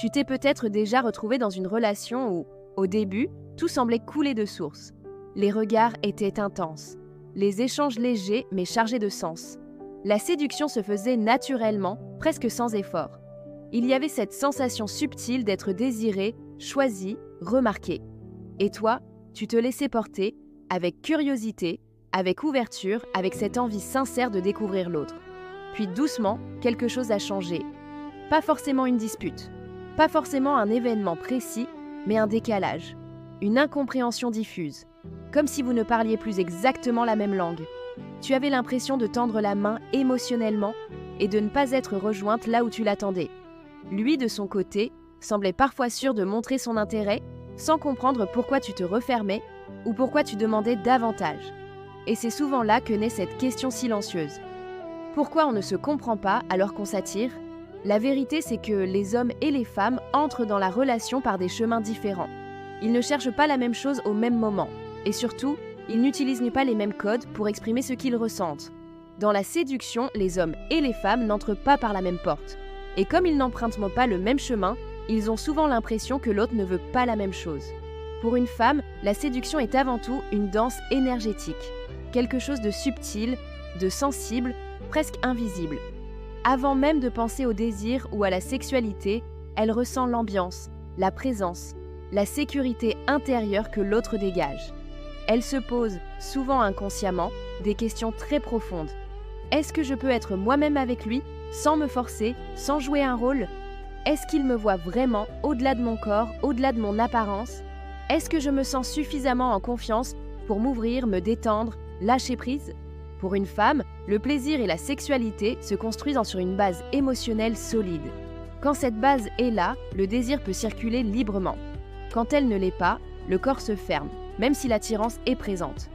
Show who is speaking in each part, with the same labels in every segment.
Speaker 1: Tu t'es peut-être déjà retrouvé dans une relation où, au début, tout semblait couler de source. Les regards étaient intenses, les échanges légers mais chargés de sens. La séduction se faisait naturellement, presque sans effort. Il y avait cette sensation subtile d'être désiré, choisi, remarqué. Et toi, tu te laissais porter, avec curiosité, avec ouverture, avec cette envie sincère de découvrir l'autre. Puis doucement, quelque chose a changé. Pas forcément une dispute, pas forcément un événement précis, mais un décalage, une incompréhension diffuse, comme si vous ne parliez plus exactement la même langue. Tu avais l'impression de tendre la main émotionnellement et de ne pas être rejointe là où tu l'attendais. Lui, de son côté, semblait parfois sûr de montrer son intérêt, sans comprendre pourquoi tu te refermais ou pourquoi tu demandais davantage. Et c'est souvent là que naît cette question silencieuse. Pourquoi on ne se comprend pas alors qu'on s'attire ? La vérité, c'est que les hommes et les femmes entrent dans la relation par des chemins différents. Ils ne cherchent pas la même chose au même moment. Et surtout, ils n'utilisent pas les mêmes codes pour exprimer ce qu'ils ressentent. Dans la séduction, les hommes et les femmes n'entrent pas par la même porte. Et comme ils n'empruntent pas le même chemin, ils ont souvent l'impression que l'autre ne veut pas la même chose. Pour une femme, la séduction est avant tout une danse énergétique. Quelque chose de subtil, de sensible, presque invisible. Avant même de penser au désir ou à la sexualité, elle ressent l'ambiance, la présence, la sécurité intérieure que l'autre dégage. Elle se pose, souvent inconsciemment, des questions très profondes. Est-ce que je peux être moi-même avec lui, sans me forcer, sans jouer un rôle ? Est-ce qu'il me voit vraiment, au-delà de mon corps, au-delà de mon apparence ? Est-ce que je me sens suffisamment en confiance pour m'ouvrir, me détendre, lâcher prise ? Pour une femme, le plaisir et la sexualité se construisent sur une base émotionnelle solide. Quand cette base est là, le désir peut circuler librement. Quand elle ne l'est pas, le corps se ferme, même si l'attirance est présente.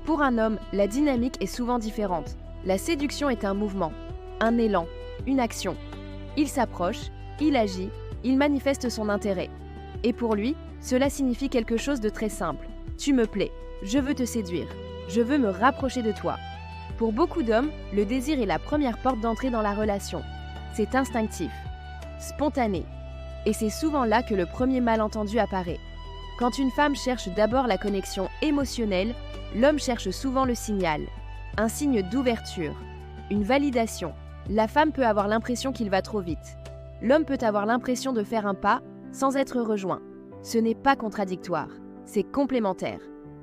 Speaker 1: Pour un homme, la dynamique est souvent différente. La séduction est un mouvement, un élan, une action. Il s'approche, il agit, il manifeste son intérêt. Et pour lui, cela signifie quelque chose de très simple. Tu me plais, je veux te séduire, je veux me rapprocher de toi. Pour beaucoup d'hommes, le désir est la première porte d'entrée dans la relation. C'est instinctif, spontané. Et c'est souvent là que le premier malentendu apparaît. Quand une femme cherche d'abord la connexion émotionnelle, l'homme cherche souvent le signal, un signe d'ouverture, une validation. La femme peut avoir l'impression qu'il va trop vite. L'homme peut avoir l'impression de faire un pas sans être rejoint. Ce n'est pas contradictoire, c'est complémentaire.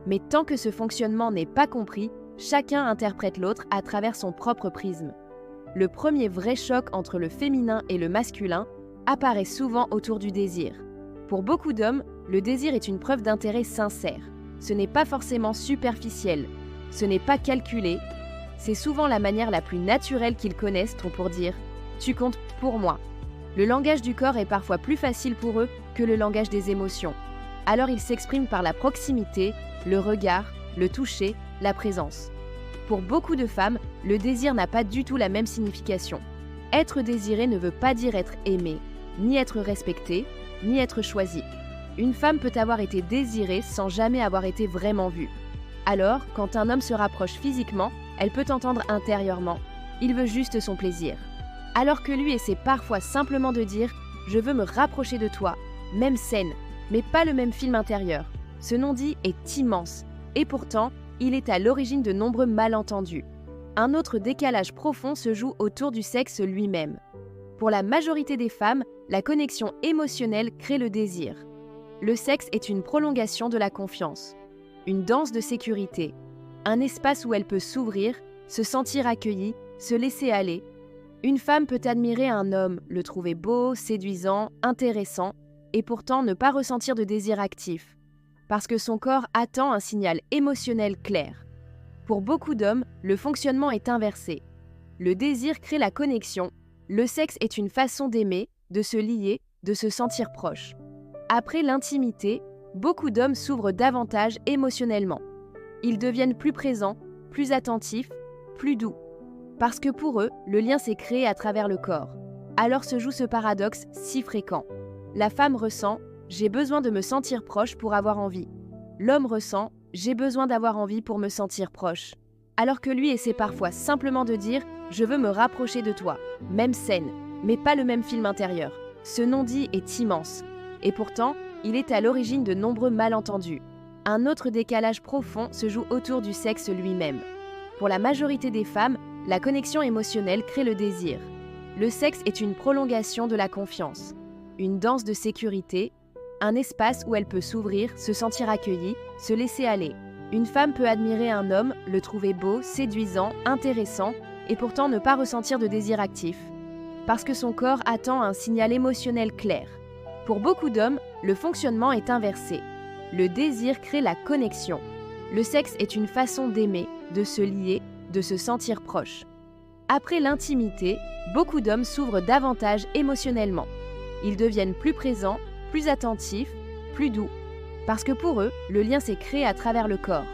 Speaker 1: Mais tant que ce fonctionnement n'est pas compris, chacun interprète l'autre à travers son propre prisme. Le premier vrai choc entre le féminin et le masculin apparaît souvent autour du désir. Pour beaucoup d'hommes, le désir est une preuve d'intérêt sincère. Ce n'est pas forcément superficiel, ce n'est pas calculé, c'est souvent la manière la plus naturelle qu'ils connaissent pour dire « tu comptes pour moi ». Le langage du corps est parfois plus facile pour eux que le langage des émotions. Alors ils s'expriment par la proximité, le regard, le toucher, la présence. Pour beaucoup de femmes, le désir n'a pas du tout la même signification. Être désiré ne veut pas dire être aimé, ni être respecté, ni être choisi. Une femme peut avoir été désirée sans jamais avoir été vraiment vue. Alors, quand un homme se rapproche physiquement, elle peut entendre intérieurement « il veut juste son plaisir ». Alors que lui essaie parfois simplement de dire « je veux me rapprocher de toi », même scène, mais pas le même film intérieur. Ce non-dit est immense, et pourtant, il est à l'origine de nombreux malentendus. Un autre décalage profond se joue autour du sexe lui-même. Pour la majorité des femmes, la connexion émotionnelle crée le désir. Le sexe est une prolongation de la confiance, une danse de sécurité, un espace où elle peut s'ouvrir, se sentir accueillie, se laisser aller. Une femme peut admirer un homme, le trouver beau, séduisant, intéressant, et pourtant ne pas ressentir de désir actif, parce que son corps attend un signal émotionnel clair. Pour beaucoup d'hommes, le fonctionnement est inversé. Le désir crée la connexion, le sexe est une façon d'aimer, de se lier, de se sentir proche. Après l'intimité, beaucoup d'hommes s'ouvrent davantage émotionnellement. Ils deviennent plus présents, plus attentifs, plus doux. Parce que pour eux, le lien s'est créé à travers le corps. Alors se joue ce paradoxe si fréquent. La femme ressent « j'ai besoin de me sentir proche pour avoir envie ». L'homme ressent « j'ai besoin d'avoir envie pour me sentir proche ». Alors que lui essaie parfois simplement de dire « je veux me rapprocher de toi ». Même scène, mais pas le même film intérieur. Ce non-dit est immense, et pourtant, il est à l'origine de nombreux malentendus. Un autre décalage profond se joue autour du sexe lui-même. Pour la majorité des femmes, la connexion émotionnelle crée le désir. Le sexe est une prolongation de la confiance, une danse de sécurité, un espace où elle peut s'ouvrir, se sentir accueillie, se laisser aller. Une femme peut admirer un homme, le trouver beau, séduisant, intéressant, et pourtant ne pas ressentir de désir actif, parce que son corps attend un signal émotionnel clair. Pour beaucoup d'hommes, le fonctionnement est inversé. Le désir crée la connexion. Le sexe est une façon d'aimer, de se lier, de se sentir proche. Après l'intimité, beaucoup d'hommes s'ouvrent davantage émotionnellement. Ils deviennent plus présents, plus attentifs, plus doux. Parce que pour eux, le lien s'est créé à travers le corps.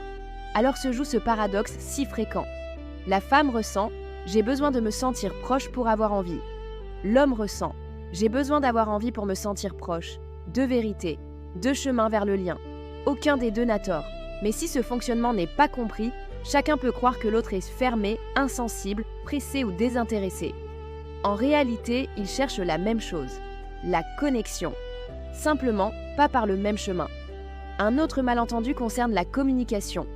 Speaker 1: Alors se joue ce paradoxe si fréquent. La femme ressent « j'ai besoin de me sentir proche pour avoir envie ». L'homme ressent « j'ai besoin d'avoir envie pour me sentir proche ». Deux vérités, deux chemins vers le lien. Aucun des deux n'a tort. Mais si ce fonctionnement n'est pas compris, chacun peut croire que l'autre est fermé, insensible, pressé ou désintéressé. En réalité, ils cherchent la même chose, la connexion. Simplement, pas par le même chemin. Un autre malentendu concerne la communication.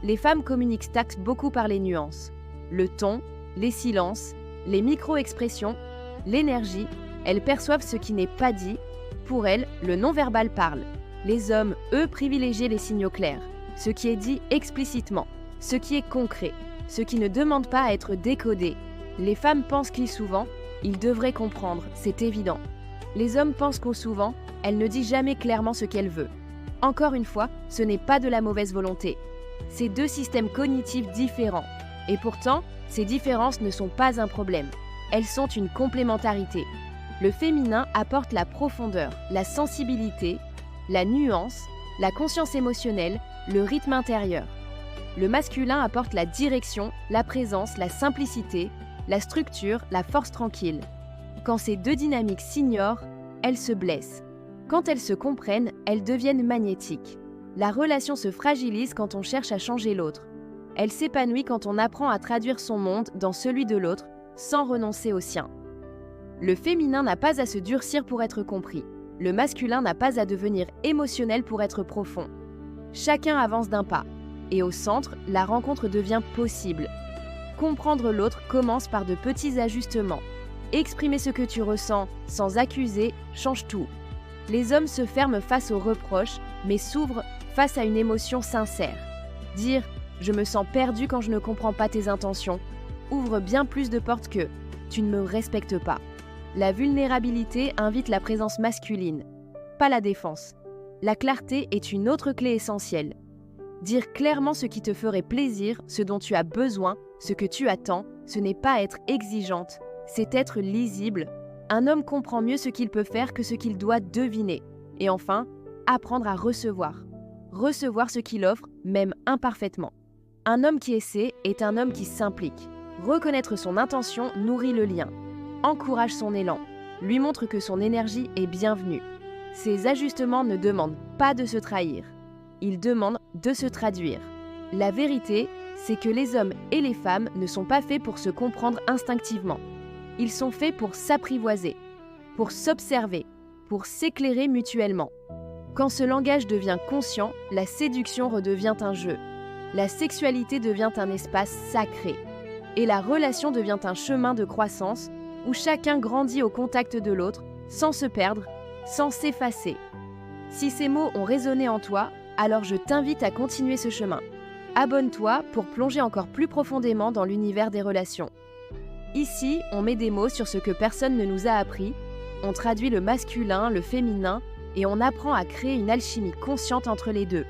Speaker 1: Les femmes communiquent beaucoup par les nuances. Le ton, les silences, les micro-expressions, l'énergie, elles perçoivent ce qui n'est pas dit. Pour elles, le non-verbal parle. Les hommes, eux, privilégient les signaux clairs, ce qui est dit explicitement, ce qui est concret, ce qui ne demande pas à être décodé. Les femmes pensent qu'ils souvent, ils devraient comprendre, c'est évident. Les hommes pensent qu'au souvent, elle ne dit jamais clairement ce qu'elle veut. Encore une fois, ce n'est pas de la mauvaise volonté. C'est deux systèmes cognitifs différents. Et pourtant, ces différences ne sont pas un problème. Elles sont une complémentarité. Le féminin apporte la profondeur, la sensibilité, la nuance, la conscience émotionnelle, le rythme intérieur. Le masculin apporte la direction, la présence, la simplicité, la structure, la force tranquille. Quand ces deux dynamiques s'ignorent, elles se blessent. Quand elles se comprennent, elles deviennent magnétiques. La relation se fragilise quand on cherche à changer l'autre. Elle s'épanouit quand on apprend à traduire son monde dans celui de l'autre, sans renoncer au sien. Le féminin n'a pas à se durcir pour être compris. Le masculin n'a pas à devenir émotionnel pour être profond. Chacun avance d'un pas. Et au centre, la rencontre devient possible. Comprendre l'autre commence par de petits ajustements. Exprimer ce que tu ressens sans accuser change tout. Les hommes se ferment face aux reproches, mais s'ouvrent face à une émotion sincère. Dire « je me sens perdu quand je ne comprends pas tes intentions » ouvre bien plus de portes que « tu ne me respectes pas ». La vulnérabilité invite la présence masculine, pas la défense. La clarté est une autre clé essentielle. Dire clairement ce qui te ferait plaisir, ce dont tu as besoin, ce que tu attends, ce n'est pas être exigeante, c'est être lisible. Un homme comprend mieux ce qu'il peut faire que ce qu'il doit deviner. Et enfin, apprendre à recevoir. Recevoir ce qu'il offre, même imparfaitement. Un homme qui essaie est un homme qui s'implique. Reconnaître son intention nourrit le lien. Encourage son élan, lui montre que son énergie est bienvenue. Ces ajustements ne demandent pas de se trahir, ils demandent de se traduire. La vérité, c'est que les hommes et les femmes ne sont pas faits pour se comprendre instinctivement. Ils sont faits pour s'apprivoiser, pour s'observer, pour s'éclairer mutuellement. Quand ce langage devient conscient, la séduction redevient un jeu. La sexualité devient un espace sacré. Et la relation devient un chemin de croissance où chacun grandit au contact de l'autre, sans se perdre, sans s'effacer. Si ces mots ont résonné en toi, alors je t'invite à continuer ce chemin. Abonne-toi pour plonger encore plus profondément dans l'univers des relations. Ici, on met des mots sur ce que personne ne nous a appris, on traduit le masculin, le féminin, et on apprend à créer une alchimie consciente entre les deux.